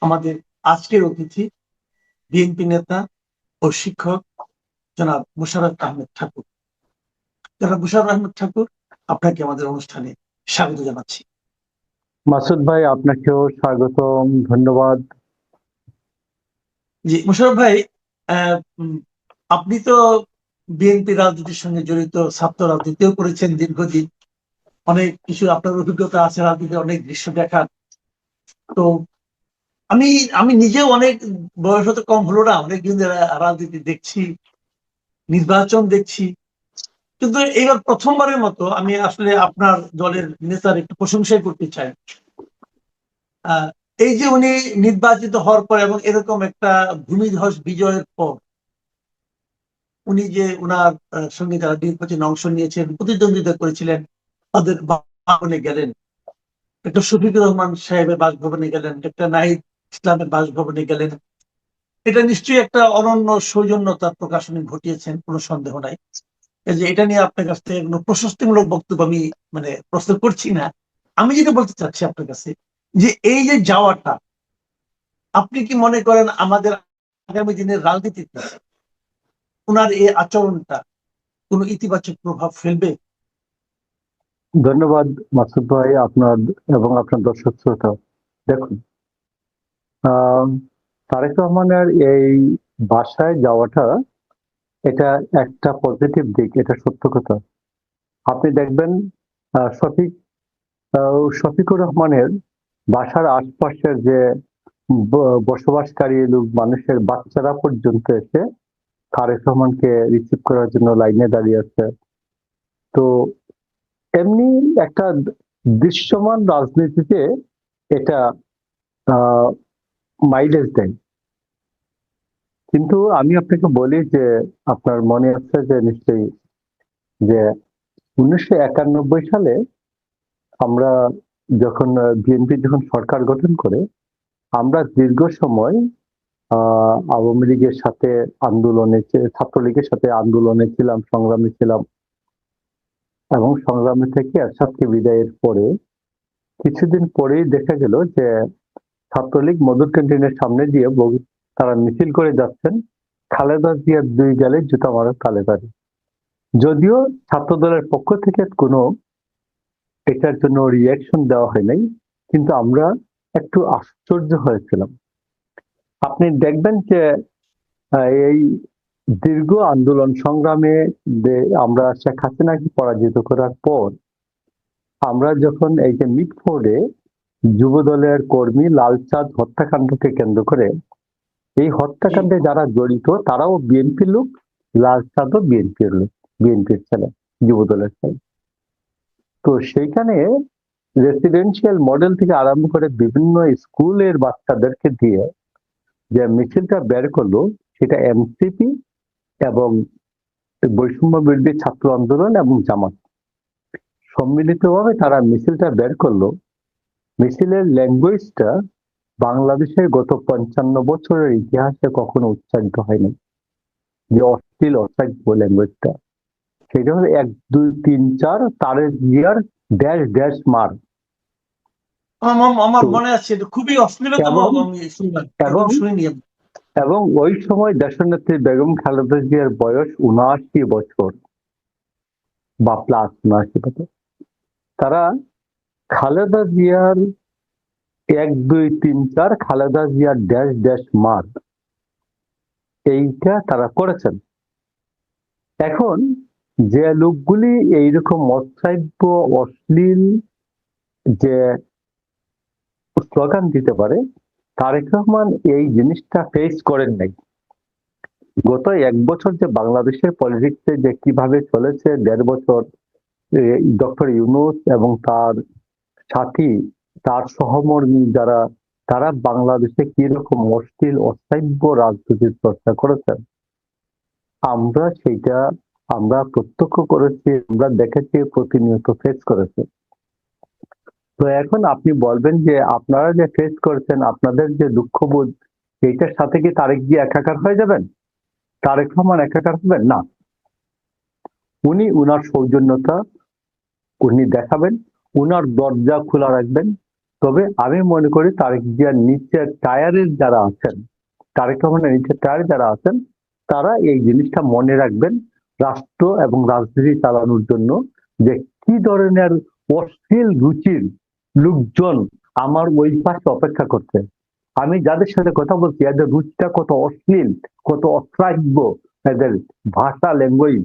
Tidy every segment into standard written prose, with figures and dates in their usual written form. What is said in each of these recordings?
আমাদের আজকের অতিথি বিএনপি নেতা ও শিক্ষক জনাব মোশাররফ আহমেদ ঠাকুর। জনাব মোশাররফ আহমেদ ঠাকুর, আপনাকে আমাদের অনুষ্ঠানে স্বাগত জানাচ্ছি। মাসুদ ভাই, আপনাকেও স্বাগতম, ধন্যবাদ। জি মোশাররফ ভাই, আপনি তো বিএনপি রাজনীতির সঙ্গে জড়িত, ছাত্র রাজনীতিও করেছেন দীর্ঘদিন। অনেক কিছু আপনার অভিজ্ঞতা আছে, রাজনীতির অনেক দৃশ্য দেখার। তো আমি আমি নিজেও অনেক, বয়স হতে কম হলো না, অনেক দিন ধরে রাজনীতি দেখছি, নির্বাচন দেখছি। কিন্তু এইবার প্রথমবারের মতো আমি আসলে আপনার দলের নেতার একটু প্রশংসাই করতে চাই। আহ, এই যে উনি নির্বাচিত হওয়ার পর এবং এরকম একটা ভূমিধস বিজয়ের পর উনি যে উনার সঙ্গে যারা নির্বাচনে অংশ নিয়েছেন, প্রতিদ্বন্দ্বিতা করেছিলেন, তাদের বাসভবনে গেলেন, একটা শফিকুর রহমান সাহেবের বাসভবনে গেলেন, একটা নাহিদ ইসলামের বাসভবনে গেলেন। এটা নিশ্চয়ই একটা অনন্য সৌজন্যতার প্রকাশ উনি ঘটিয়েছেন, কোনো সন্দেহ নাই। এই যে এটা নিয়ে আপনার কাছ থেকে কোনো প্রশস্তিমূলক বক্তব্য আমি প্রস্তুত করছি না। আমি যেটা বলতে চাচ্ছি আপনার কাছে, যে এই যে যাওয়াটা, আপনি কি মনে করেন আমাদের আগামী দিনের রাজনীতিতে ওনার এই আচরণটা কোনো ইতিবাচক প্রভাব ফেলবে? ধন্যবাদ মাসুদ ভাই, আপনার এবং আপনার দর্শক শ্রোতা। দেখুন, আহ তারেক রহমানের এই বাসায় যাওয়াটা, এটা একটা পজিটিভ দিক, এটা সত্য কথা। আপনি দেখবেন, শফিক শফিকুর রহমানের বাসার আশপাশের যে বসবাসকারী লোক, মানুষের বাচ্চারা পর্যন্ত এসে তারেক রহমানকে রিসিভ করার জন্য লাইনে দাঁড়িয়ে আছে। তো এমনি একটা দৃশ্যমান রাজনীতিতে এটা মাইলেজ দেয়। কিন্তু আমি আপনাকে বলি যে, আপনার মনে আছে যে নিশ্চয়ই, যে 1991 সালে আমরা যখন বিএনপি যখন সরকার গঠন করে, আমরা দীর্ঘ সময় আওয়ামী লীগের সাথে আন্দোলনে, ছাত্রলীগের সাথে আন্দোলনে ছিলাম, সংগ্রামে ছিলাম। এবং সংগ্রামে থেকে এরশাদকে বিদায়ের পরে কিছুদিন পরেই দেখা গেল যে ছাত্রলীগ মধুর ক্যান্টিনের সামনে দিয়ে তারা মিছিল করে যাচ্ছেন, খালেদা জিয়ার 2 গালে জুতা মারা তালে তালে। যদিও ছাত্র দলের পক্ষ থেকে কোনো এটার জন্য রিয়াকশন দেওয়া হয় নাই, কিন্তু আমরা একটু আশ্চর্য হয়েছিলাম। আপনি দেখবেন যে এই দীর্ঘ আন্দোলন সংগ্রামে আমরা শেখ হাসিনাকে পরাজিত করার পর, আমরা যখন এই যে মিটফোর্ডে যুব দলের কর্মী লালচাঁদ হত্যাকাণ্ডকে কেন্দ্র করে, এই হত্যাকাণ্ডে যারা জড়িত তারাও বিএনপির লোক, লালচাঁদও বিএনপির লোক, বিএনপির ছেলে, যুব দলের ছেলে। তো সেইখানে রেসিডেন্সিয়াল মডেল থেকে আরম্ভ করে বিভিন্ন স্কুলের বাচ্চাদেরকে দিয়ে যে মিছিলটা বের করলো, সেটা এনসিপি এবং বৈষম্য বিরোধী ছাত্র আন্দোলন এবং জামাত সম্মিলিতভাবে তারা মিছিলটা বের করলো। মিছিলের ল্যাঙ্গুয়েজটা বাংলাদেশের গত 55 বছরের ইতিহাসে কখনো উচ্চারিত হয়নি। যে অশ্লীল অসভ্য ল্যাঙ্গুয়েজটা, সেটা হলো 1 2 3 4 তারেক জিয়ার ড্যাশ ড্যাশ মার। আমার তো মনে আছে, এটা খুবই অশ্লীলতম। এবং আমি শুনলাম, এবং এরকম শুনিনি আমি। এবং ওই সময় দেশনেত্রী বেগম খালেদা জিয়ার বয়স 79 বছর বা প্লাস 79 বছর। তারা খালেদা জিয়ার 1 2 3 4 খালেদা জিয়ার ড্যাশ ড্যাশ মার, এইটা তারা করেছেন। এখন যে লোকগুলি এইরকম অশ্রাব্য অশ্লীল যে স্লোগান দিতে পারে, তারেক রহমান এই জিনিসটা ফেস করেন নাই। গত 1 বছর যে বাংলাদেশের পলিটিক্সে যে কিভাবে চলেছে, 1.5 বছর ডক্টর ইউনূস এবং তার সাথী, তার সহমর্মী যারা, তারা বাংলাদেশে কিরকম অশ্লীল অস্থাব্য রাজনীতির চর্চা করেছেন, আমরা সেইটা আমরা প্রত্যক্ষ করেছি, আমরা দেখেছি, প্রতিনিয়ত ফেস করেছি। তো এখন আপনি বলবেন যে আপনারা যে ফেস করেছেন, আপনাদের যে দুঃখবোধ, এইটার সাথে কি তারেক জি একাকার হয়ে যাবেন? তারেক রহমান একাকার হবেন না। উনি উনার সৌজন্যতা উনি দেখাবেন, উনার দরজা খোলা রাখবেন, তবে আমি মনে করি তারেক জিয়ার নিচের টায়ারের যারা আছেন, তারেক রহমানের নিচের টায়ারে যারা আছেন, তারা এই জিনিসটা মনে রাখবেন রাষ্ট্র এবং রাজনীতি চালানোর জন্য, যে কি ধরনের অশ্লীল রুচির লোকজন আমার ওই পাশে অপেক্ষা করছে। আমি যাদের সাথে কথা বলছি এদের রুচিটা কত অশ্লীল, কত অশ্রাব্য, এদের ভাষা, ল্যাঙ্গুয়েজ।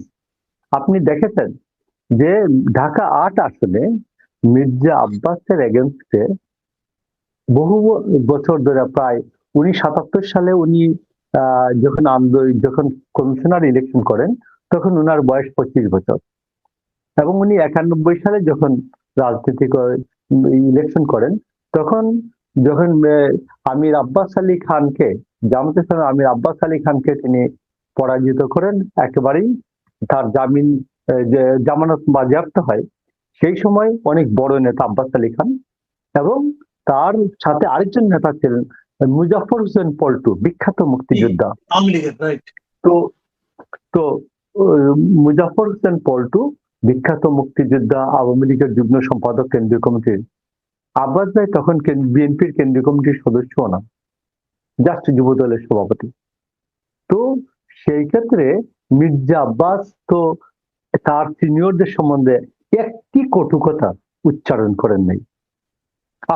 আপনি দেখেছেন যে ঢাকা ৮ আসনে মির্জা আব্বাসের এগেনস্টে বহু বছর ধরে, প্রায় 1977 সালে উনি যখন কমিশনার ইলেকশন করেন, তখন উনার বয়স 25 বছর, এবং উনি 91 সালে যখন রাজনীতি ইলেকশন করেন, তখন যখন আমির আব্বাস আলী খানকে, জামাতে ইসলামের আমির আব্বাস আলী খানকে তিনি পরাজিত করেন, একেবারেই তার জামানত বাজেয়াপ্ত হয়। সেই সময় অনেক বড় নেতা আব্বাস আলী খান, এবং তার সাথে আরেকজন নেতা ছিলেন মুজাফর হোসেন পল্টু, বিখ্যাত মুক্তিযোদ্ধা। আওয়ামী লীগের, রাইট। তো তো মুজাফর হোসেন পল্টু, বিখ্যাত মুক্তিযোদ্ধা, আওয়ামী লীগের যুগ্ম সম্পাদক কেন্দ্রীয় কমিটির। আব্বাস ভাই তখন বিএনপির কেন্দ্রীয় কমিটির সদস্য না, জাস্ট যুব দলের সভাপতি। তো সেই ক্ষেত্রে মির্জা আব্বাস তো তার সিনিয়রদের সম্বন্ধে একটি কটু কথা উচ্চারণ করেন নাই।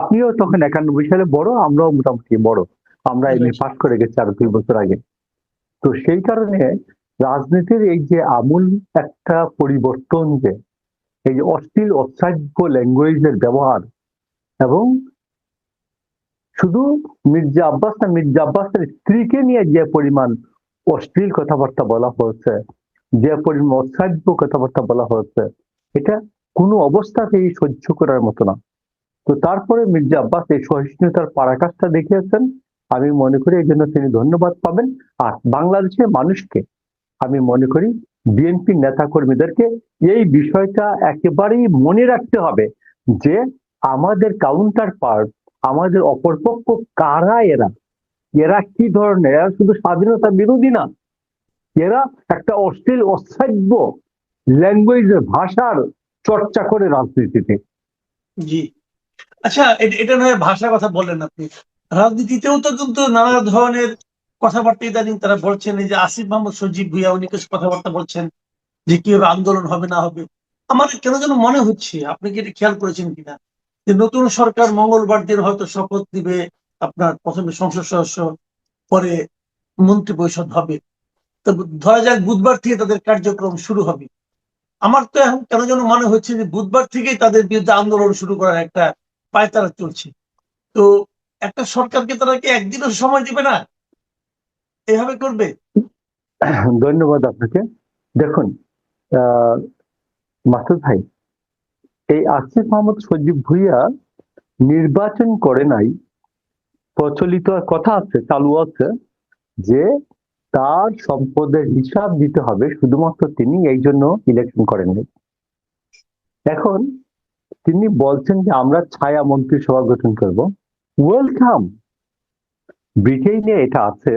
আপনিও তখন 91 সালে বড়, আমরাও মোটামুটি বড়, আমরা এমএ পাস করে গেছি আরো 2 বছর আগে। তো সেই কারণে রাজনীতির এই যে আমূল একটা পরিবর্তন, যে এই যে অশ্লীল অশ্রাব্য ল্যাঙ্গুয়েজের ব্যবহার, এবং শুধু মির্জা আব্বাস না, মির্জা আব্বাসের স্ত্রীকে নিয়ে যে পরিমাণ অশ্লীল কথাবার্তা বলা হয়েছে, যে পরিমাণ অশ্রাব্য কথাবার্তা বলা হয়েছে, এটা কোনো অবস্থাতেই সহ্য করার মতো না। তো তারপরে মির্জা আব্বাস এই সহিষ্ণুতার পরাকাষ্ঠা দেখিয়েছেন। আমি মনে করি এই জন্য তিনি ধন্যবাদ পাবেন। আর বাংলাদেশের মানুষকে আমি মনে করি, বিএনপি নেতা কর্মীদেরকে এই বিষয়টা একেবারেই মনে রাখতে হবে যে আমাদের কাউন্টার পার্ট, আমাদের অপরপক্ষ কারা, এরা কি ধরনের, এরা শুধু স্বাধীনতা বিরোধী না, এরা একটা অশ্লীল অশ্রাব্য ল্যাঙ্গুয়েজের ভাষার চর্চা করে রাজনীতিতে। জি, আচ্ছা, এটা নয় ভাষার কথা বললেন আপনি, রাজনীতিতেও তো কিন্তু নানা ধরনের কথাবার্তা ইদানিং তারা বলছেন। এই যে আসিফ মাহমুদ সজীব ভুঁইয়া, উনি কিছু কথাবার্তা বলছেন যে কিভাবে আন্দোলন হবে না হবে। আমার কেন যেন মনে হচ্ছে, আপনি কি এটা খেয়াল করেছেন কিনা, যে নতুন সরকার মঙ্গলবার দিন হয়তো শপথ দিবে, আপনার প্রথমে সংসদ সদস্য, পরে মন্ত্রী পরিষদ হবে, তো ধরা যাক বুধবার থেকে তাদের কার্যক্রম শুরু হবে। আমার তো এখন কেন যেন মনে হচ্ছে যে বুধবার থেকেই তাদের বিরুদ্ধে আন্দোলন শুরু করার একটা পায়তারা চলছে। তো একটা সরকারকে তারা কি একদিনও সময় দিবে না, এভাবে করবে? ধন্যবাদ আপনাকে। দেখুন মাসুদ ভাই, এই আসিফ মাহমুদ সজীব ভুঁইয়া নির্বাচন করে নাই। প্রচলিত কথা আছে, চালু আছে, যে তার সম্পদের হিসাব দিতে হবে, শুধুমাত্র তিনি এই জন্য ইলেকশন করেননি। এখন তিনি বলছেন যে আমরা ছায়া মন্ত্রিসভা গঠন করব। ওয়েলকাম, ব্রিটেনে এটা আছে,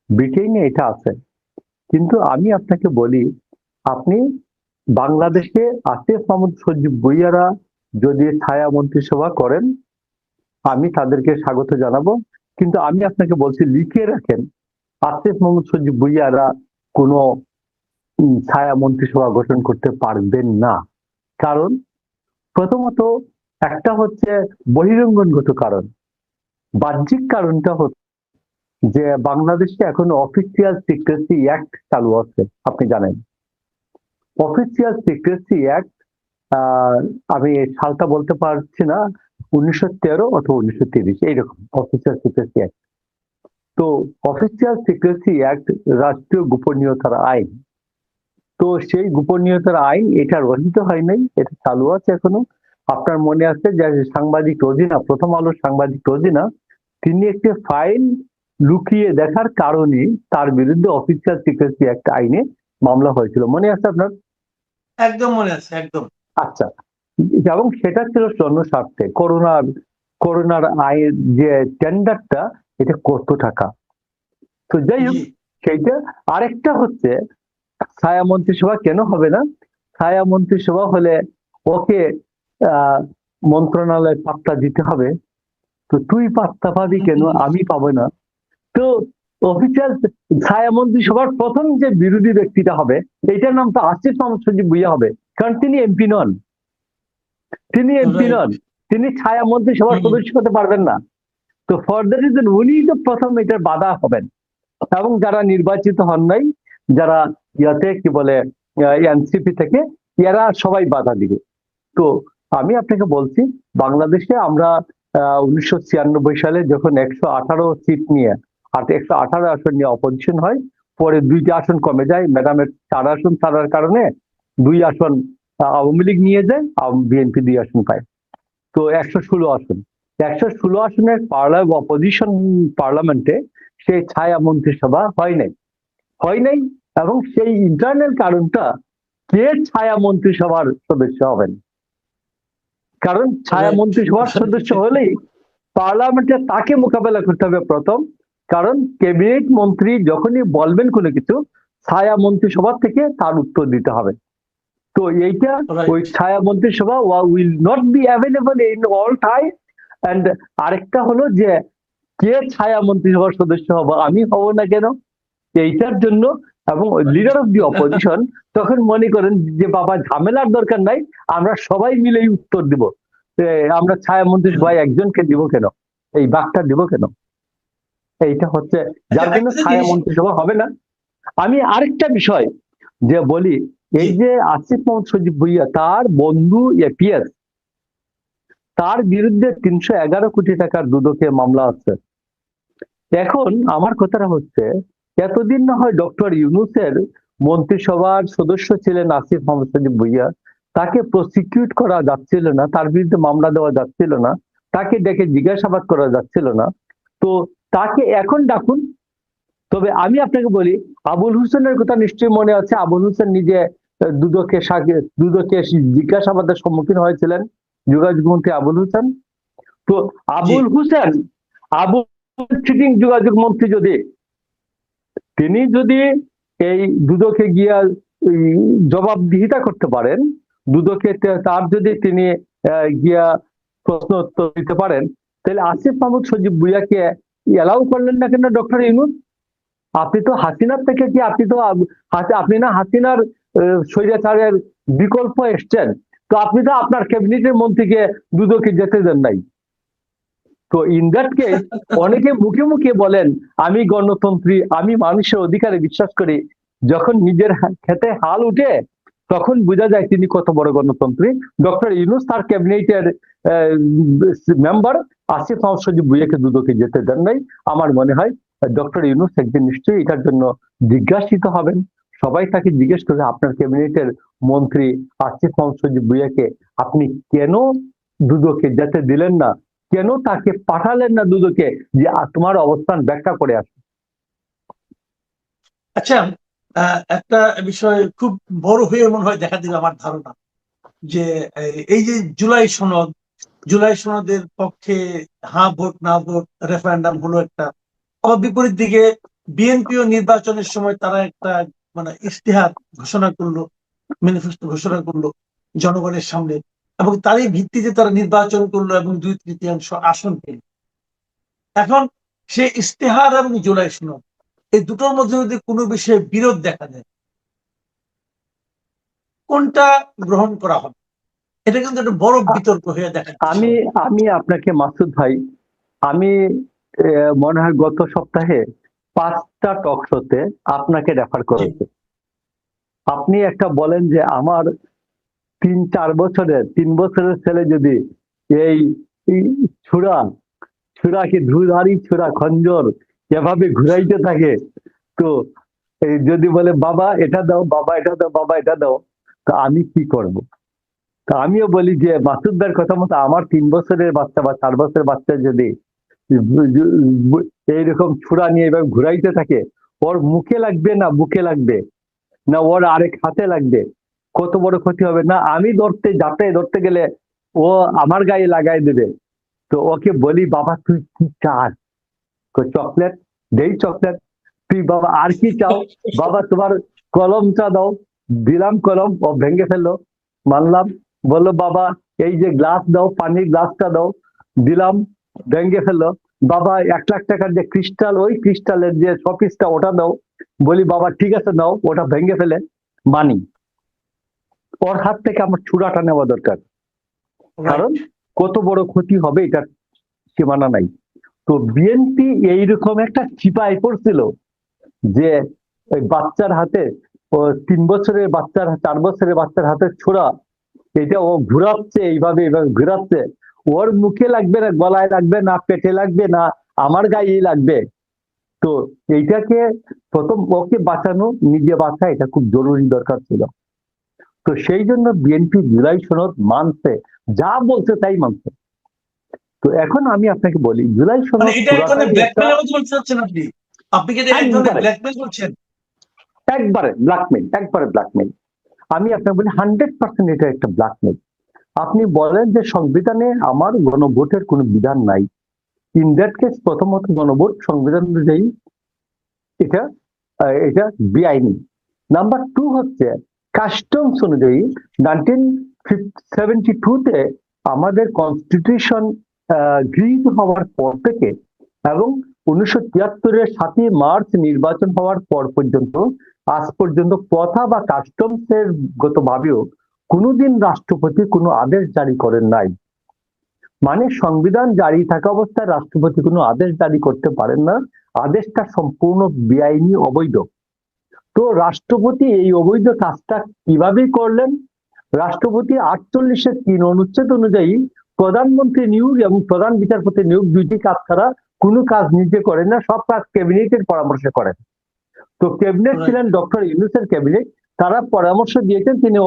ব্রিটেনে এটা আছে। কিন্তু আমি আপনাকে বলি, আপনি বাংলাদেশে আসিফ মাহমুদ সজীব ভুঁইয়ারা যদি ছায়া মন্ত্রিসভা করেন, আমি তাদেরকে স্বাগত জানাবো। কিন্তু আমি আপনাকে বলছি, লিখে রাখেন, আসিফ মাহমুদ সজীব ভুঁইয়ারা কোনো ছায়া মন্ত্রিসভা গঠন করতে পারবেন না। কারণ প্রথমত একটা হচ্ছে বহিরঙ্গনগত কারণ। বাহ্যিক কারণটা হচ্ছে যে বাংলাদেশে এখন অফিসিয়াল সিক্রেসি অ্যাক্ট চালু আছে, আপনি জানেন। অফিসিয়াল সিক্রেসি অ্যাক্ট, আমি সালটা বলতে পারছি না, 1913 অথবা 1930 এইরকম অফিসিয়াল সিক্রেসি অ্যাক্ট। তো অফিসিয়াল সিক্রেসি অ্যাক্ট রাষ্ট্রীয় গোপনীয়তার আইন। তো সেই গোপনীয়তার আইন এটা রচিত হয় নাই, এটা চালু আছে এখনো। আপনার মনে আছে যে সাংবাদিক রোজিনা, প্রথম আলোর সাংবাদিক রোজিনা, তিনি একটি ফাইল লুকিয়ে দেখার কারণে তার বিরুদ্ধে অফিসিয়াল সিক্রেসি অ্যাক্ট আইনে মামলা হয়েছিল, মনে আছে আপনার? একদম মনে আছে, একদম। আচ্ছা, এবং সেটা ছিল জনস্বার্থে। করোনার আইন যে টেন্ডারটা, এটা কত টাকা। তো যাই হোক, সেইটা। আরেকটা হচ্ছে ছায়া মন্ত্রিসভা কেন হবে না? ছায়া মন্ত্রিসভা হলে ওকে মন্ত্রণালয়ে পাত্তা দিতে হবে, তো তুই পাত্তা পাবি কেন, আমি পাবো না? তো অফিসিয়াল ছায়ামন্ত্রী সবার প্রথম যে বিরোধী ব্যক্তিটা হবে, এইটার নাম তো আসিফ মোহাম্মদ সজীব ভুইয়া হবে, কারণ তিনি এমপি নন। রাইট। তিনি ছায়ামন্ত্রী সভার সদস্য হতে পারবেন না। তো ফর দ্য রিজন উনি তো প্রথম এটার বাধা হবেন, এবং যারা নির্বাচিত হন নাই, যারা ইয়াতে কি বলে এনসিপি থেকে, এরা সবাই বাধা দিবে। তো আমি আপনাকে বলছি, বাংলাদেশে আমরা 1996 সালে যখন 118 সিট নিয়ে 118 আসন নিয়ে অপোজিশন হয়, পরে 2টা আসন কমে যায়, ম্যাডামের 4 আসন ছাড়ার কারণে 2 আসন আওয়ামী লীগ নিয়ে যায়, বিএনপি 2 আসন পায়। তো 116 আসন, 116 আসনের অপোজিশন পার্লামেন্টে সেই ছায়া মন্ত্রিসভা হয় নাই। এবং সেই ইন্টারনাল কারণটা, কে ছায়া মন্ত্রিসভার সদস্য হবেন? কারণ ছায়া মন্ত্রিসভার সদস্য হলেই পার্লামেন্টে তাকে মোকাবেলা করতে হবে প্রথম, কারণ ক্যাবিনেট মন্ত্রী যখনই বলবেন কোনো কিছু, ছায়া মন্ত্রিসভা থেকে তার উত্তর দিতে হবে। তো এইটা ওই ছায়া মন্ত্রিসভা will not be available in all time. And আরেকটা হলো যে, কে ছায়া মন্ত্রিসভার সদস্য হবে, আমি হব না কেন, এইটার জন্য। এবং লিডার অফ দি অপোজিশন তখন মনে করেন যে বাবা ঝামেলার দরকার নাই, আমরা সবাই মিলে উত্তর দিব, আমরা ছায়া মন্ত্রিসভায় একজনকে দিব কেন, এই বাঘটা দিব কেন? এইটা হচ্ছে যার জন্য ছায়া মন্ত্রিসভা হবে না। আমি আরেকটা বিষয় যে বলি, এই যে আসিফ মোহাম্মদ সজীব ভুইয়া, তার বন্ধু এপিএস, তার বিরুদ্ধে 311 কোটি টাকার দুদকে মামলা আছে। এখন আমার কথাটা হচ্ছে, এতদিন না হয় ডক্টর ইউনূসের মন্ত্রিসভার সদস্য ছিলেন আসিফ মোহাম্মদ সজীব ভুইয়া, তাকে প্রসিকিউট করা যাচ্ছিল না, তার বিরুদ্ধে মামলা দেওয়া যাচ্ছিল না, তাকে ডেকে জিজ্ঞাসাবাদ করা যাচ্ছিল না, তো তাকে এখন ডাকুন। তবে আমি আপনাকে বলি, আবুল হোসেনের কথা নিশ্চয়ই মনে আছে, আবুল হোসেন নিজে দুদকে জিজ্ঞাসাবাদের সম্মুখীন হয়েছিলেন, যোগাযোগ মন্ত্রী আবুল হোসেন। তো আবুল হোসেন, সিটিং যোগাযোগ মন্ত্রী, তিনি যদি এই দুদকে গিয়া জবাবদিহিতা করতে পারেন, দুদকে তার যদি তিনি গিয়া প্রশ্ন উত্তর দিতে পারেন, তাহলে আসিফ মাহমুদ সজীব ভুইয়াকে এলাও করলেন না কেন ডক্টর ইউনূস? আপনি তো হাসিনার থেকে কি, আপনি না হাসিনার স্বৈরাচারের বিকল্প এসছেন, তো আপনি তো আপনার ক্যাবিনেটের মন্ত্রীকে দুদকে যেতে দেন নাই। তো ইন দ্যাট কেস অনেকে মুখে মুখে বলেন আমি গণতন্ত্রী, আমি মানুষের অধিকারে বিশ্বাস করি, যখন নিজের খেতে হাল উঠে তখন বোঝা যায় তিনি কত বড় গণতন্ত্রী। ডক্টর ইউনূস তার ক্যাবিনেটের মেম্বার আসিফ মাহমুদ সজীব ভুইয়াকে দুদকে যেতে দেন নাই। আমার মনে হয় ডক্টর ইউনূস একদিন নিশ্চয়ই এটার জন্য জিজ্ঞাসিত হবেন। সবাই তাকে জিজ্ঞেস করবে, আপনার ক্যাবিনেটের মন্ত্রী আসিফ মাহমুদ সজীব ভুইয়াকে আপনি কেন দুদকে যেতে দিলেন না, কেন তাকে পাঠালেন না দুদকে, যে তোমার অবস্থান ব্যাখ্যা করে আসে। আচ্ছা, একটা বিষয় খুব বড় হয়ে মনে হয় দেখা দিবে আমার ধারণা, যে এই যে জুলাই সনদের পক্ষে হ্যাঁ ভোট না ভোট রেফারেন্ডাম হলো একটা, আবার বিপরীত দিকে বিএনপিও নির্বাচনের সময় তারা একটা মানে ইশতেহার ঘোষণা করলো, ম্যানিফেস্টো ঘোষণা করলো জনগণের সামনে, এবং তারই ভিত্তিতে তারা নির্বাচন করলো এবং 2/3 আসন পেল। এখন সে ইশতেহার এবং জুলাই সনদ, এই দুটোর মধ্যে যদি কোনো বিষয়ে বিরোধ দেখা যায়, কোনটা গ্রহণ করা হবে? এটা কিন্তু একটা বড় বিতর্ক হয়ে দেখা। আমি আপনাকে মাসুদ ভাই, আমি মনে হয় গত সপ্তাহে 5টা টক শোতে আপনাকে রেফার করেছি। আপনি একটা বলেন যে আমার 3 বছরের ছেলে যদি এই ছুরাকে ধুধারি ছুরা খঞ্জর এভাবে ঘুরাইতে থাকে, তো যদি বলে বাবা এটা দাও, বাবা এটা দাও, বাবা এটা দাও, তো আমি কি করব? তা আমিও বলি যে মাসুদদার কথা মতো আমার 3 বছরের বাচ্চা বা 4 বছরের বাচ্চা যদি এইরকম ছুরা নিয়ে এভাবে ঘুরাইতে থাকে, ওর মুখে লাগবে না বুকে লাগবে না ওর আরেক হাতে লাগবে, কত বড় ক্ষতি হবে না? আমি ধরতে গেলে ও আমার গায়ে লাগাই দেবে। তো ওকে বলি বাবা তুই কি চাস? চকলেট দেই, চকলেট। তুই বাবা আর কি চাও? বাবা তোমার কলমটা দাও, দিলাম কলম, ও ভেঙে ফেললো, মানলাম। বললো বাবা এই যে গ্লাস দাও, পানির গ্লাসটা দাও, দিলাম, ভেঙে ফেললো। বাবা 1 লাখ টাকার যে ক্রিস্টাল, ওই ক্রিস্টালের যে শপিসটা ওটা দাও, বলি বাবা ঠিক আছে দাও, ওটা ভেঙে ফেলে মানি। ওর হাত থেকে আমার চূড়াটা নেওয়া দরকার, কারণ রাইট। কত বড় ক্ষতি হবে এটার সীমানা নাই। তো বিএনপি এইরকম একটা চিপায় পড়ছিল যে ওই বাচ্চার হাতে, ও 3 বছরের বাচ্চার, 4 বছরের বাচ্চার হাতে ছোড়া, এটা ও ঘুরাচ্ছে এইভাবে এইভাবে ঘুরাচ্ছে, ওর মুখে লাগবে না, গলায় লাগবে না, পেটে লাগবে না, আমার গায়ে লাগবে। তো এইটাকে প্রথম ওকে বাঁচানো, নিজে বাঁচা, এটা খুব জরুরি দরকার ছিল। তো সেই জন্য বিএনপি জুলাই সনদ মানছে, যা বলছে তাই মানছে। তো এখন আমি আপনাকে বলি, জুলাই মানে সনদ এটা এক ধরনের পুরাটাই একটা ব্ল্যাকমেলের মতো বলতে চাচ্ছেন আপনি? আপনি কি এটা এক ধরনের একবারে ব্ল্যাকমেল করছেন? একবারে ব্ল্যাকমেল, একবারে ব্ল্যাকমেল। আমি আপনাকে বলি 100% এটা একটা ব্ল্যাকমেল। আপনি বলেন যে সংবিধানে আমার গণভোটের কোনো বিধান নাই। ইন দ্যাট কেস প্রথমত গণভোট সংবিধান অনুযায়ী এটা এটা বেআইনি। নাম্বার 2 হচ্ছে কাস্টমস অনুযায়ী 1972-তে আমাদের কনস্টিটিউশন গৃহীত হওয়ার পর থেকে এবং 1973-এর 7ই মার্চ নির্বাচন হওয়ার পর পর্যন্ত আজ পর্যন্ত প্রথা বা কাস্টমসের গতভাবেও কোনোদিন রাষ্ট্রপতি কোনো আদেশ জারি করেন নাই। মানে সংবিধান জারি থাকা অবস্থায় রাষ্ট্রপতি কোনো আদেশ জারি করতে পারেন না, আদেশটা সম্পূর্ণ বেআইনি, অবৈধ। তো রাষ্ট্রপতি এই অবৈধ কাজটা কিভাবে করলেন? রাষ্ট্রপতি 48-এর 3 অনুচ্ছেদ অনুযায়ী প্রধানমন্ত্রী নিয়োগ এবং প্রধান বিচারপতি নিয়োগ, দুইটি কাজ ছাড়া কোনো কাজ নিজে করেন না, সব কাজ ক্যাবিনেটের পরামর্শে করেন। তো ক্যাবিনেট রাইট। ছিলেন ডক্টর ইউনূসের ক্যাবিনেট, তারা পরামর্শ দিয়েছেন, তিনি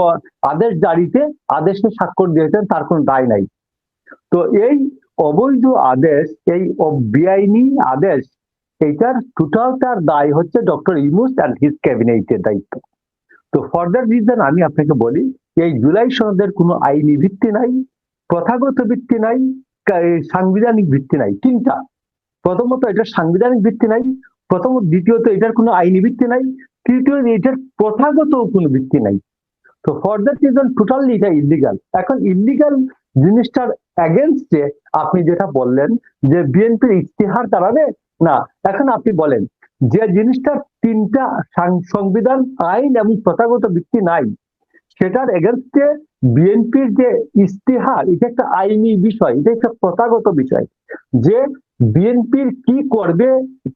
আদেশ জারিতে আদেশে স্বাক্ষর দিয়েছেন, তার কোনো দায় নাই। তো এই অবৈধ আদেশ, এই বেআইনি আদেশ, এইটার টোটালটার দায় হচ্ছে ডক্টর ইউনূস অ্যান্ড হিজ ক্যাবিনেটের দায়িত্ব। তো ফর দ্যাট রিজন আমি আপনাকে বলি, এই জুলাই সনদের কোনো আইনি ভিত্তি নাই, প্রথাগত ভিত্তি নাই, সাংবিধানিক ভিত্তি নাই। তিনটা, প্রথমত এটার সাংবিধানিক ভিত্তি নাই, দ্বিতীয়ত এটার কোনো আইনি ভিত্তি নাই, তৃতীয়ত এটার প্রথাগত কোনো ভিত্তি নাই। তো ফর দ্যাট রিজন টোটালি এটা ইলিগাল। এখন ইলিগাল জিনিসটার এগেনস্টে আপনি যেটা বললেন যে বিএনপির ইশতেহার দাঁড়াবে না, এখন আপনি বলেন যে জিনিসটার তিনটা সংবিধান, আইন এবং প্রথাগত ভিত্তি নাই, সেটার এগেনস্টে বিএনপির যে ইশতেহার, এটা একটা আইনি বিষয়, এটা একটা প্রথাগত বিষয়, যে বিএনপির কি করবে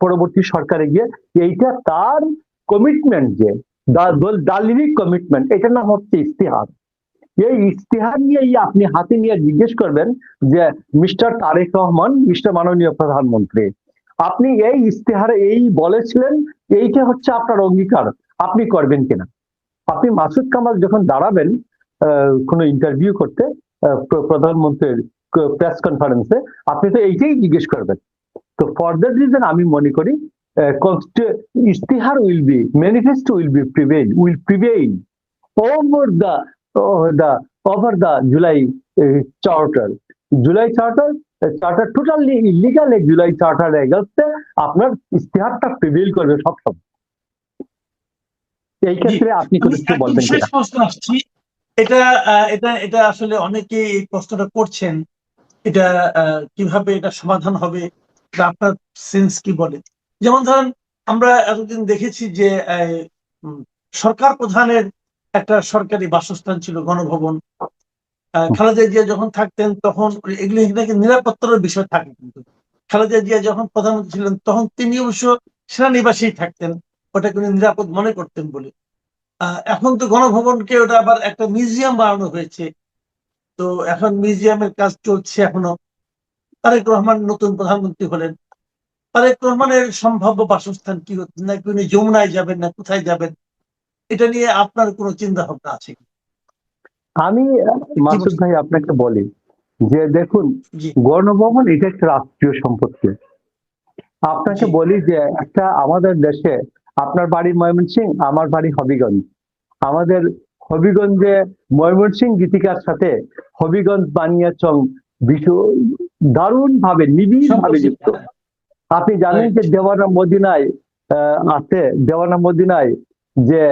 পরবর্তী সরকারে গিয়ে, এইটা তার কমিটমেন্ট, যে দালিলিক কমিটমেন্ট, এটার নাম হচ্ছে ইশতেহার। এই ইশতেহার নিয়ে আপনি হাতে নিয়ে জিজ্ঞেস করবেন যে মিস্টার তারেক রহমান, মিস্টার মাননীয় প্রধানমন্ত্রী, আপনি এই ইশতেহারে এই বলেছিলেন, এইটা হচ্ছে আপনার অঙ্গীকার, আপনি করবেন কিনা? আপনি মাসুদ কামাল যখন দাঁড়াবেন কোনো ইন্টারভিউ করতে প্রধানমন্ত্রীর প্রেস কনফারেন্সে, আপনি তো এইটাই জিজ্ঞেস করবেন। তো ফর দ্যাট রিজন আমি মনে করি ইশতেহার will be, manifesto will prevail over the July charter. July charter totally illegal, July charter এগেইনস্টে আপনার ইশতেহারটা প্রিভেইল করবে সবসময়। এই ক্ষেত্রে আপনি আমি কিছু একদম বলবেন শেষ কিনা? প্রশ্ন আসছি। এটা এটা আসলে অনেকে এই প্রশ্নটা করছেন, এটা কিভাবে এটা সমাধান হবে, এটা আপনার সেন্স কি বলে? যেমন ধরেন, আমরা এতদিন দেখেছি যে উম, সরকার প্রধানের একটা সরকারি বাসস্থান ছিল গণভবন। খালেদা জিয়া যখন থাকতেন তখন এগুলি নাকি নিরাপত্তার বিষয় থাকে, কিন্তু খালেদা জিয়া যখন প্রধানমন্ত্রী ছিলেন তখন তিনি অবশ্য সেনানিবাসেই থাকতেন, ওটাকে উনি নিরাপদ মনে করতেন বলে। এখন তো গণভবনকে ওটা আবার একটা মিউজিয়াম বানানো হয়েছে। তো এখন মিউজিয়ামের কাজ চলছে এখনো। তারেক রহমান নতুন প্রধানমন্ত্রী হলেন, তারেক রহমানের সম্ভাব্য বাসস্থান কি হচ্ছে, নাকি উনি যমুনায় যাবেন, না কোথায় যাবেন, এটা নিয়ে আপনার কোনো চিন্তা ভাবনা আছে কি? আমি কি মাসুদ বলছেন? ভাই আপনাকে বলি যে দেখুন, জি। গণভবন এটা একটা রাষ্ট্রীয় সম্পত্তি। আপনাকে জি। বলি যে একটা আমাদের দেশে, আপনার বাড়ি ময়মনসিংহ, আমার বাড়ি হবিগঞ্জ, আমাদের হবিগঞ্জে ময়মনসিংহ গীতিকার সাথে হবিগঞ্জ বানিয়াচং দারুণ ভাবে নিবিড় ভাবে যুক্ত। আপনি জানেন যে দেওয়ানা মদিনায় আছে, দেওয়ানা মদিনায় যে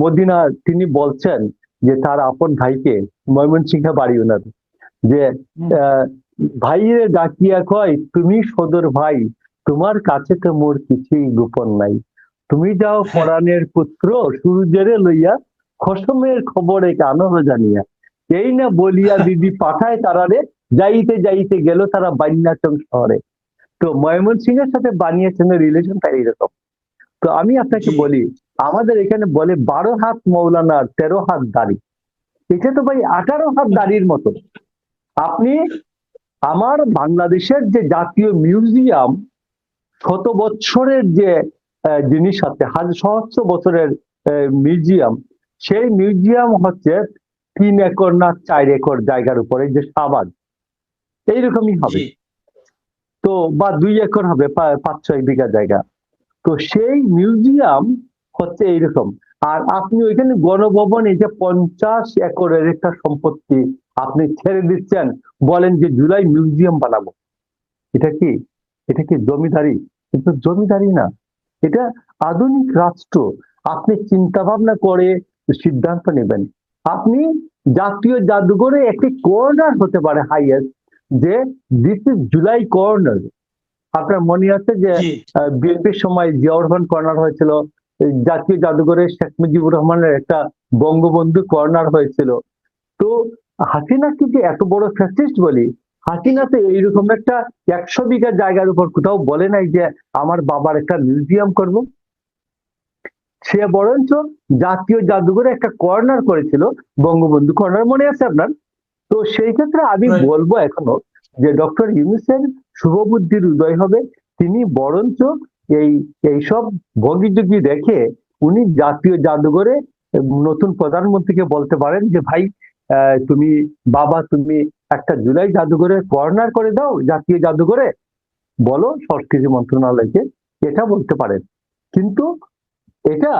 মদিনা তিনি বলছেন যে তার আপন ভাইকে, ময়মনসিংহে বাড়ি ওনার, যে হুম। ভাইয়ের ডাকিয়া কয় তুমি সদর ভাই, তোমার কাছে তো মোর কিছুই গোপন নাই, তুমি যাও হ্যাঁ। পরাণের পুত্র সূর্যের লইয়া, খসমের খবরে কানহ জানিয়া, এই না বলিয়া দিদি পাঠায় তারারে, যাইতে যাইতে গেল তারা বান্যাচং শহরে। তো ময়মনসিংহের সাথে বানিয়াচং-এর রিলেশনটা এইরকম। তো আমি আপনাকে জি বলি, আমাদের এখানে বলে 12 হাত মৌলানার 13 হাত দাড়ি, এটা তো ভাই 18 হাত দাড়ির মতো। আপনি আমার বাংলাদেশের যে জাতীয় মিউজিয়াম, শত বছরের যে জিনিস আছে, সহস্র বছরের মিউজিয়াম, সেই মিউজিয়াম হচ্ছে 3 একর না 4 একর জায়গার উপরে, যে শাহবাগ এইরকমই হবে। জি তো বা 2 একর হবে, 5-6 বিঘা জায়গা। তো সেই মিউজিয়াম হচ্ছে এইরকম। আর আপনি ওইখানে গণভবন, এই যে 50 একরের একটা সম্পত্তি আপনি ছেড়ে দিচ্ছেন, বলেন যে জুলাই মিউজিয়াম বানাবো। এটা কি, এটা কি জমিদারি? কিন্তু জমিদারি না, এটা আধুনিক রাষ্ট্র। আপনি চিন্তা ভাবনা করে সিদ্ধান্ত নেবেন। আপনি জাতীয় জাদুঘরে একটি কর্নার হতে পারে হাইয়েস্ট, যে দিস ইজ জুলাই কর্নার। আপনার মনে আছে যে জি বিএনপির সময় জিয়াউর রহমান কর্নার হয়েছিল, এই জাতীয় জাদুঘরে শেখ মুজিবুর রহমানের একটা বঙ্গবন্ধু কর্নার হয়েছিল। তো হাসিনা কি যে এত বড় ফ্যাসিস্ট বলি, হাসিনা তো এইরকম একটা 100 বিঘা জায়গার উপর কোথাও বলে নাই যে আমার বাবার একটা মিউজিয়াম করব। সে বরঞ্চ জাতীয় জাদুঘরে একটা কর্নার করেছিল, বঙ্গবন্ধু কর্নার, মনে আছে আপনার? তো সেই ক্ষেত্রে আমি right. বলবো এখনো যে ডক্টর ইউনূসের শুভবুদ্ধির উদয় হবে। তিনি বরঞ্চ এই এইসব ভঙ্গিযোগী রেখে উনি জাতীয় জাদুঘরে নতুন প্রধানমন্ত্রীকে বলতে পারেন যে ভাই, তুমি বাবা, তুমি একটা জুলাই জাদুঘরে কর্নার করে দাও জাতীয় জাদুঘরে, বলো সংস্কৃতি মন্ত্রণালয়কে, এটা বলতে পারেন। কিন্তু এটা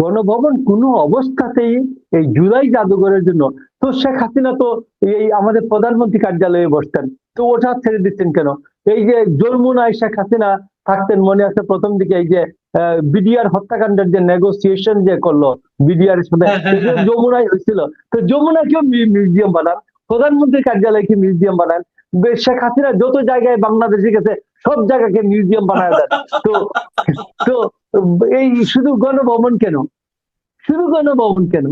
গণভবন কোনো অবস্থাতেই এই জুলাই জাদুঘরের জন্য, তো শেখ হাসিনা তো এই আমাদের প্রধানমন্ত্রী কার্যালয়ে বসতেন, তো ওটা ছেড়ে দিচ্ছেন কেন? এই যে যমুনায় শেখ হাসিনা থাকতেন, মনে আছে প্রথম দিকে এই যে বিডিআর হত্যাকাণ্ডের যে নেগোসিয়েশন যে করলো বিডিআর এর সাথে, হ্যাঁ হ্যাঁ হ্যাঁ হ্যাঁ। যমুনায় হয়েছিল। তো যমুনাকেও মিউজিয়াম বানান, প্রধানমন্ত্রী কার্যালয়কে মিউজিয়াম বানান, শেখ হাসিনা যত জায়গায় বাংলাদেশে গেছে সব জায়গাকে মিউজিয়াম বানায় দেন। তো তো এই শুধু গণভবন কেন, শুধু গণভবন কেন,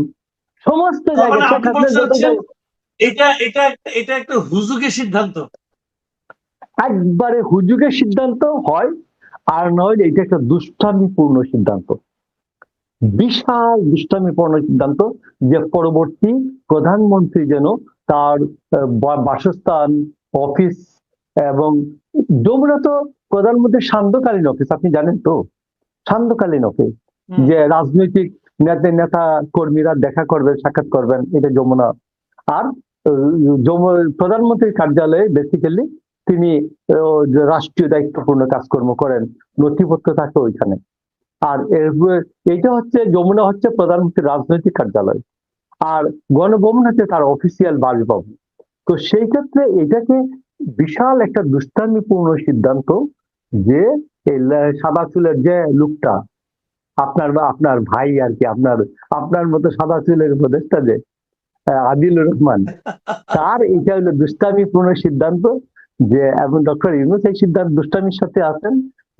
সমস্ত তার মানে জায়গায় শেখ আপনি হাসিনা বলতে যত চাচ্ছেন জায়গায়, এটা একটা হুজুগের সিদ্ধান্ত। একবারে হুজুগের সিদ্ধান্ত হয়, আর নয় এটা একটা দুষ্টামিপূর্ণ সিদ্ধান্ত, বিশাল দুষ্টামিপূর্ণ সিদ্ধান্ত, যে পরবর্তী প্রধানমন্ত্রী যেন তার বাসস্থান, অফিস এবং যমুনা তো প্রধানমন্ত্রীর সান্ধ্যকালীন অফিস, আপনি জানেন তো, সান্ধ্যকালীন অফিস, হুম। যে রাজনৈতিক নেতা কর্মীরা দেখা করবেন, সাক্ষাৎ করবেন, এটা যমুনা। আর প্রধানমন্ত্রীর কার্যালয়ে বেসিক্যালি তিনি রাষ্ট্রীয় দায়িত্বপূর্ণ কাজকর্ম করেন, নথিপত্র থাকে ওইখানে। আর এইটা হচ্ছে যমুনা হচ্ছে প্রধানমন্ত্রীর রাজনৈতিক কার্যালয়, আর গণভবন হচ্ছে তার অফিসিয়াল বাসভবন। তো সেই ক্ষেত্রে এটাকে বিশাল একটা দুষ্টামিপূর্ণ সিদ্ধান্ত, যে এই সাদা চুলের যে লোকটা, আপনার বা আপনার ভাই আর কি, আপনার আপনার মতো সাদা চুলের উপদেষ্টা যে আদিলুর রহমান, তার এটা হলো দুষ্টামিপূর্ণ সিদ্ধান্ত। যে এবং ডক্টর ইউনূস এই সিদ্ধান্ত দুষ্টামির সাথে আছেন,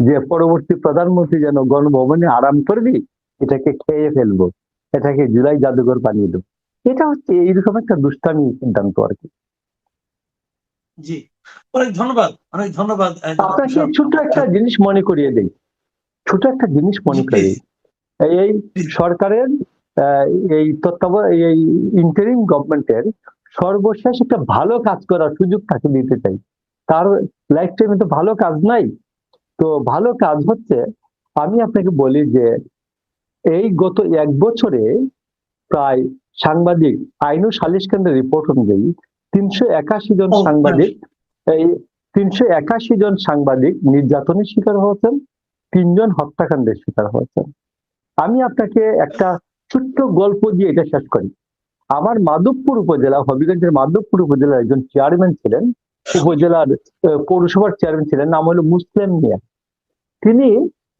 যে পরবর্তী প্রধানমন্ত্রী যেন গণভবনে আরাম করবি, এটাকে খেয়ে ফেলবো, এটাকে জুলাই জাদুঘর বানিয়ে দেবো। এটা হচ্ছে এইরকম একটা দুষ্টামি সিদ্ধান্ত আর কি। জি অনেক ধন্যবাদ, অনেক ধন্যবাদ আপনাকে ছোট্ট একটা জিনিস মনে করিয়ে দেই, ছোট একটা জিনিস মনে করিয়ে দিই। এই সরকারের এই এই ইন্টারিম গভর্নমেন্টের সর্বশেষ একটা ভালো কাজ করার সুযোগ তাকে দিতে চাই। তার লাইফ টাইমে তো ভালো কাজ নাই। তো ভালো কাজ হচ্ছে, আমি আপনাকে বলি যে এই গত 1 বছরে প্রায় সাংবাদিক, আইন ও সালিশ কেন্দ্রের রিপোর্ট অনুযায়ী 381 জন সাংবাদিক, এই 381 জন সাংবাদিক নির্যাতনের শিকার হয়েছেন, 3 জন হত্যাকাণ্ডের শিকার হয়েছেন। আমি আপনাকে একটা ছোট্ট গল্প দিয়ে এটা শেষ করি। আমার মাধবপুর উপজেলা, হবিগঞ্জের মাধবপুর উপজেলার একজন চেয়ারম্যান ছিলেন, উপজেলার পৌরসভার চেয়ারম্যান ছিলেন, নাম হলো মুসলিম মিয়া। তিনি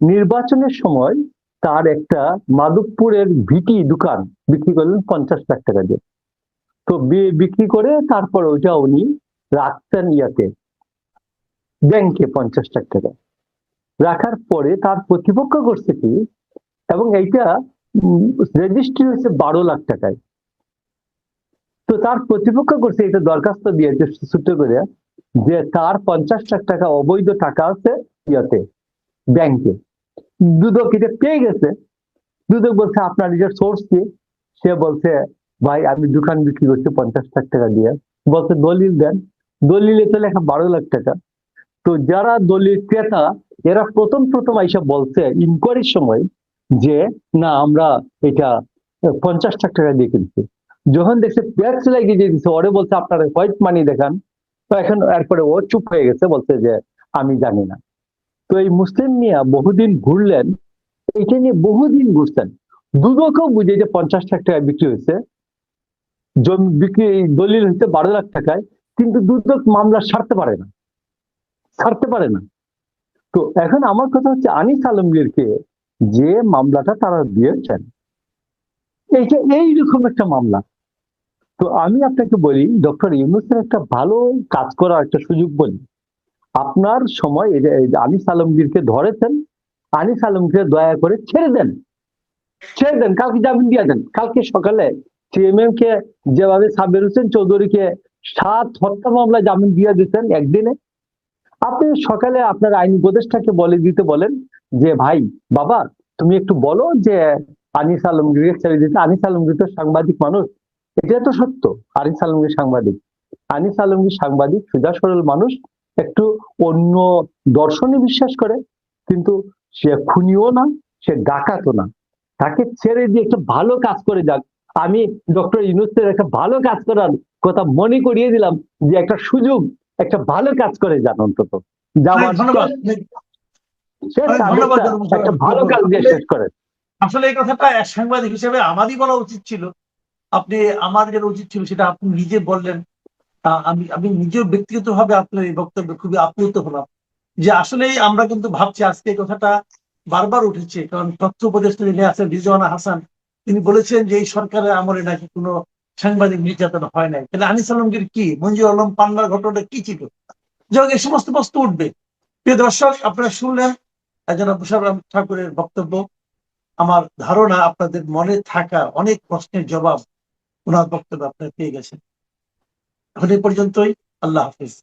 নির্বাচনের সময় তার একটা মাধবপুরের ভিটি দোকান বিক্রি করলেন 50 লাখ টাকা দিয়ে। তো বিক্রি করে তারপর ওইটা উনি রাখতেন ইয়াতে, ব্যাংকে 50 লাখ টাকা রাখার পরে তার প্রতিপক্ষ করছে কি, এবং এইটা রেজিস্ট্রি হয়েছে 12 লাখ টাকায়। তো তার প্রতিপক্ষ করছে এটা দরখাস্ত দিয়েছে সূত্র করে, যে তার 50 লাখ টাকা অবৈধ টাকা আছে ইয়াতে, ব্যাংকে। দুদক এটা পেয়ে গেছে। দুদক বলছে আপনার নিজের সোর্স কি? সে বলছে ভাই আমি দোকান বিক্রি করছি 50 লাখ টাকা দিয়ে। বলছে দলিল দেন। দলিলে তো লেখা 12 লাখ টাকা। তো যারা দলিল ক্রেতা এরা প্রথম প্রথম আইসা বলছে ইনকোয়ারির সময় যে না আমরা এটা 50 লাখ টাকা দিয়ে কিনছি। যখন দেখছে ট্যাক্স লাগিয়ে দিয়েছে, ওরে বলছে আপনারা হোয়াইট মানি দেখান। তো এখন এরপরে ও চুপ হয়ে গেছে, বলছে যে আমি জানি না। তো এই মুসলিম মিয়া বহুদিন ঘুরলেন, এটা নিয়ে বহুদিন ঘুরছেন। দুদকও বুঝে যে 50 লাখ টাকা বিক্রি হয়েছে, জমি বিক্রি দলিল হচ্ছে 12 লাখ টাকায়, কিন্তু দুদক মামলা সারতে পারে না, ছাড়তে পারে না। তো এখন আমার কথা হচ্ছে আনিস আলমগীরকে যে মামলাটা তারা দিয়েছেন, এইটা এইরকম একটা মামলা। তো আমি আপনাকে বলি ডক্টর ইউনূসের একটা ভালো কাজ করার একটা সুযোগ বলি। আপনার সময় এই যে আনিস আলমগীরকে ধরেছেন, আনিস আলমগীর দয়া করে ছেড়ে দেন, ছেড়ে দেন, কালকে জামিন দিয়ে দেন। কালকে সকালে সিএমএম কে যেভাবে সাবের হোসেন চৌধুরীকে 7 হত্যা মামলায় জামিন দিয়ে দিচ্ছেন একদিনে, আপনি সকালে আপনার আইন উপদেষ্টাকে বলে দিতে বলেন যে ভাই বাবা তুমি একটু বলো যে আনিস আলমগীরকে ছেড়ে দিতে। আনিস আলমগীর তো সাংবাদিক মানুষ, এটা তো সত্য। আনিস আলমগীর সাংবাদিক, আনিস আলমগীর সাংবাদিক, সোজা সরল মানুষ, একটু অন্য দর্শনে বিশ্বাস করে, কিন্তু সে খুনিও না, সে ডাকাতও না। তাকে ছেড়ে দিয়ে একটা ভালো কাজ করে যাক। আমি ডক্টর ইউনূসের একটা ভালো কাজ করার কথা মনে করিয়ে দিলাম, যে একটা সুযোগ, একটা ভালো কাজ করে যান অন্তত যাওয়ার ধন্যবাদ, শেষ অনেক ধন্যবাদ আদেশটা জনাব একটা ভালো কাজ দিয়ে শেষ করেন। আসলে এই কথাটা এক সাংবাদিক হিসেবে আমারই বলা উচিত ছিল। আপনি, আমার যেটা উচিত ছিল সেটা আপনি নিজে বললেন। আমি আমি নিজেও ব্যক্তিগতভাবে আপনার এই বক্তব্যে খুবই আপ্লুত হলাম, যে আসলেই আমরা কিন্তু ভাবছি, আজকে এই কথাটা বারবার উঠেছে, কারণ তথ্য উপদেষ্টা যিনি আছেন রিজওয়ানা হাসান, তিনি বলেছেন যে এই সরকারের আমলে নাকি কোনো সাংবাদিক নির্যাতন হয় নাই। তাহলে আনিস আলমগীর কি, মঞ্জুর আলম পান্নার ঘটনাটা কি ছিল? যাই এই সমস্ত প্রশ্ন উঠবে। প্রিয় দর্শক, আপনারা শুনলেন জনাব মোশাররফ ঠাকুরের বক্তব্য। আমার ধারণা আপনাদের মনে থাকা অনেক প্রশ্নের জবাব ওনার বক্তব্য আপনারা পেয়ে গেছেন। এখন এই পর্যন্তই। আল্লাহ হাফিজ।